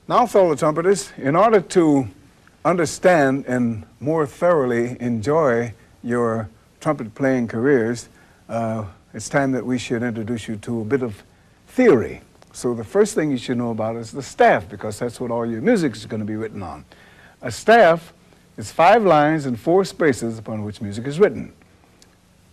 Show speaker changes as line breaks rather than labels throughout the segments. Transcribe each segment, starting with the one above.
Now, fellow trumpeters, in order to understand and more thoroughly enjoy your trumpet playing careers, it's time that we should introduce you to a bit of theory. So the first thing you should know about is the staff, because that's what all your music is going to be written on. A staff is 5 lines and 4 spaces upon which music is written.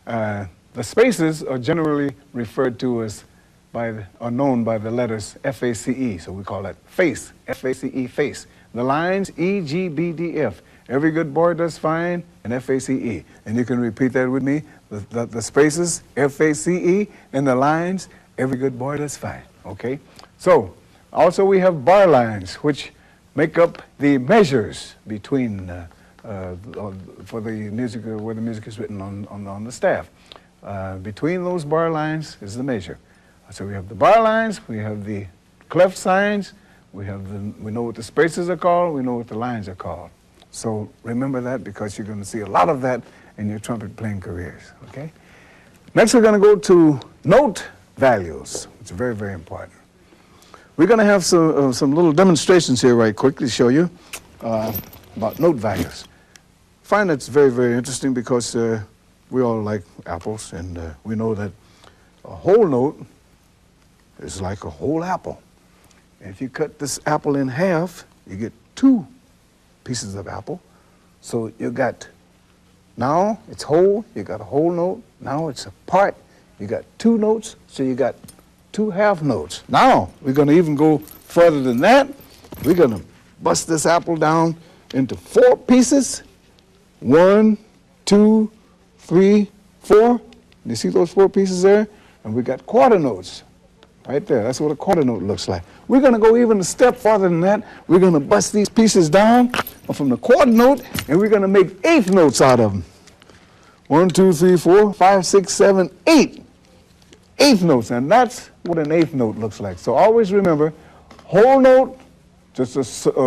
The spaces are generally referred to as are known by the letters F-A-C-E, so we call that face, F-A-C-E, face. The lines E, G, B, D, F. Every good boy does fine, and F-A-C-E. And you can repeat that with me. The spaces, F-A-C-E, and the lines, every good boy does fine, okay? So, also we have bar lines, which make up the measures between, for the music, where the music is written on the staff. Between those bar lines is the measure. So we have the bar lines, we have the clef signs, we know what the spaces are called, we know what the lines are called. So remember that, because you're going to see a lot of that in your trumpet playing careers, okay? Next we're going to go to note values, which is very, very important. We're going to have some little demonstrations here right quick to show you about note values. I find that's very, very interesting because we all like apples, and we know that a whole note is like a whole apple. If you cut this apple in half, you get 2 pieces of apple. So you got, now it's whole, you got a whole note. Now it's a part, you got 2 notes, so you got 2 half notes. Now we're going to even go further than that. We're going to bust this apple down into 4 pieces. 1, 2, 3, 4. You see those 4 pieces there? And we got quarter notes. Right there, that's what a quarter note looks like. We're going to go even a step farther than that. We're going to bust these pieces down from the quarter note, and we're going to make 8th notes out of them. 1, 2, 3, 4, 5, 6, 7, 8. 8th notes, and that's what an 8th note looks like. So always remember, whole note, just a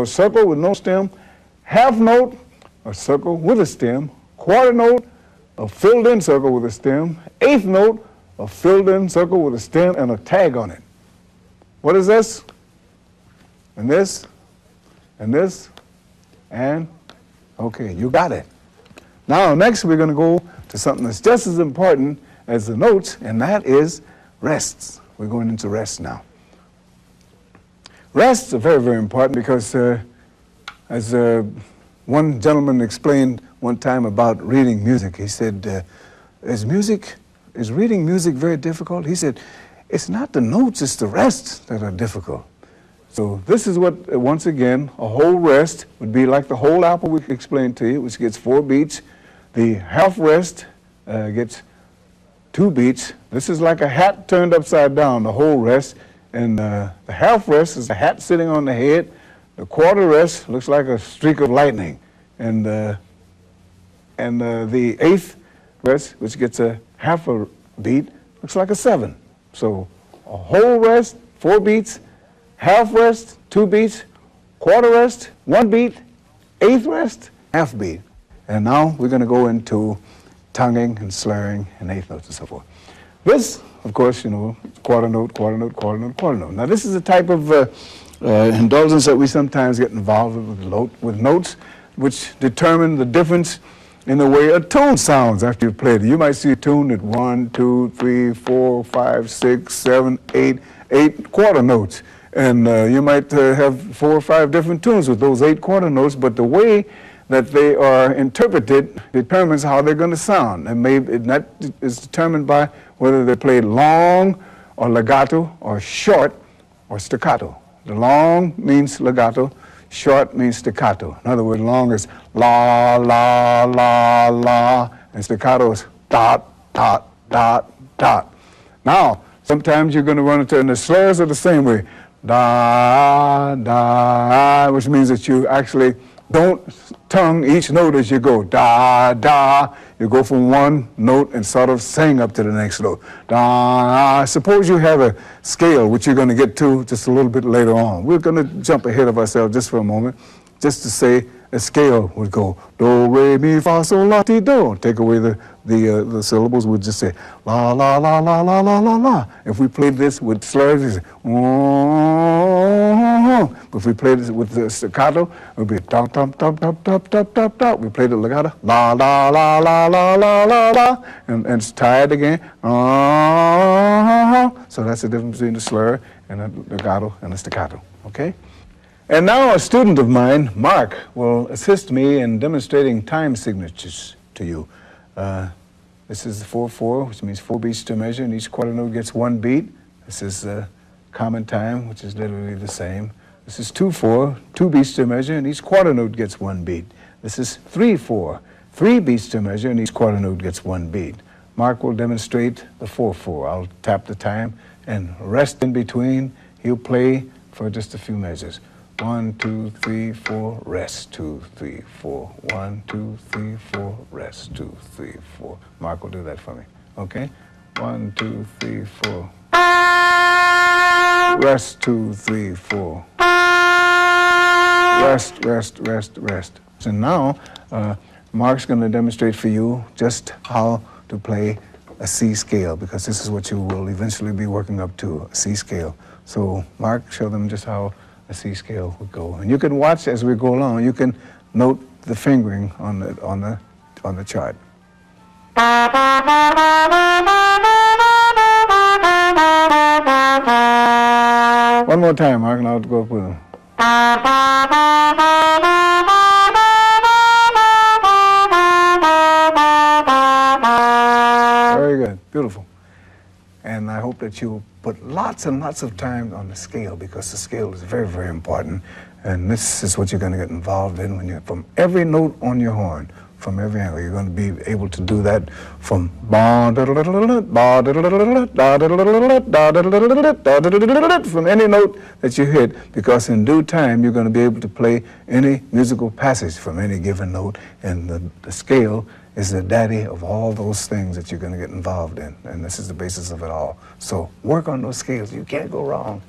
circle with no stem. Half note, a circle with a stem. Quarter note, a filled-in circle with a stem. 8th note, a filled-in circle with a stem and a tag on it. What is this? And this? And this? And? Okay, you got it. Now, next we're going to go to something that's just as important as the notes, and that is rests. We're going into rests now. Rests are very, very important because, as one gentleman explained one time about reading music, he said, is reading music very difficult? He said, it's not the notes, it's the rests that are difficult. So this is what, once again, a whole rest would be like the whole apple we explained to you, which gets 4 beats. The half rest gets 2 beats. This is like a hat turned upside down, the whole rest. And the half rest is a hat sitting on the head. The quarter rest looks like a streak of lightning. And the 8th rest, which gets a half a beat, looks like a 7. So a whole rest, 4 beats, half rest, 2 beats, quarter rest, 1 beat, 8th rest, half beat. And now we're going to go into tonguing and slurring and 8th notes and so forth. This, of course, you know, quarter note, quarter note, quarter note, quarter note. Now this is a type of indulgence that we sometimes get involved with notes, which determine the difference in the way a tune sounds after you've played it. You might see a tune at 1, 2, 3, 4, 5, 6, 7, 8 quarter notes. And you might have 4 or 5 different tunes with those 8 quarter notes, but the way that they are interpreted determines how they're going to sound. And that is determined by whether they're played long or legato or short or staccato. The long means legato. Short means staccato. In other words, long is la, la, la, la, and staccato is dot, dot, dot, dot. Now, sometimes you're going to run into, and the slurs are the same way, da, da, which means that you actually don't tongue each note as you go. Da, da. You go from one note and sort of sing up to the next note. Da. Suppose you have a scale, which you're going to get to just a little bit later on. We're going to jump ahead of ourselves just for a moment, just to say a scale would go do, re, mi, fa, sol, la, ti, do. Take away the the syllables, we'd just say la la la la la la la la. If we played this with slurs, it's but if we played it with the staccato, it would be top top top top top top top top. We played the legato, la la la la la la la la, and it's tied again. So that's the difference between the slur and the legato and the staccato. Okay. And now a student of mine, Mark, will assist me in demonstrating time signatures to you. This is the 4/4, which means 4 beats to measure, and each quarter note gets 1 beat. This is common time, which is literally the same. This is 2/4, 2 beats to measure, and each quarter note gets 1 beat. This is 3/4, 3 beats to measure, and each quarter note gets 1 beat. Mark will demonstrate the 4/4. I'll tap the time and rest in between. He'll play for just a few measures. 1, 2, 3, 4, rest, 2, 3, 4. 1, 2, 3, 4, rest, 2, 3, 4. Mark will do that for me, okay? 1, 2, 3, 4. Rest, 2, 3, 4. Rest, rest, rest, rest. So now, Mark's going to demonstrate for you just how to play a C scale, because this is what you will eventually be working up to, a C scale. So Mark, show them just how a C scale would go. And you can watch as we go along. You can note the fingering on the chart. One more time, Mark, and I'll go up with them. Very good, beautiful. And I hope that you'll put lots and lots of time on the scale, because the scale is very, very important. And this is what you're going to get involved in when you're from every note on your horn, from every angle. You're going to be able to do that from from any note that you hit, because in due time you're going to be able to play any musical passage from any given note, and the scale is the daddy of all those things that you're going to get involved in, and this is the basis of it all. So work on those scales. You can't go wrong.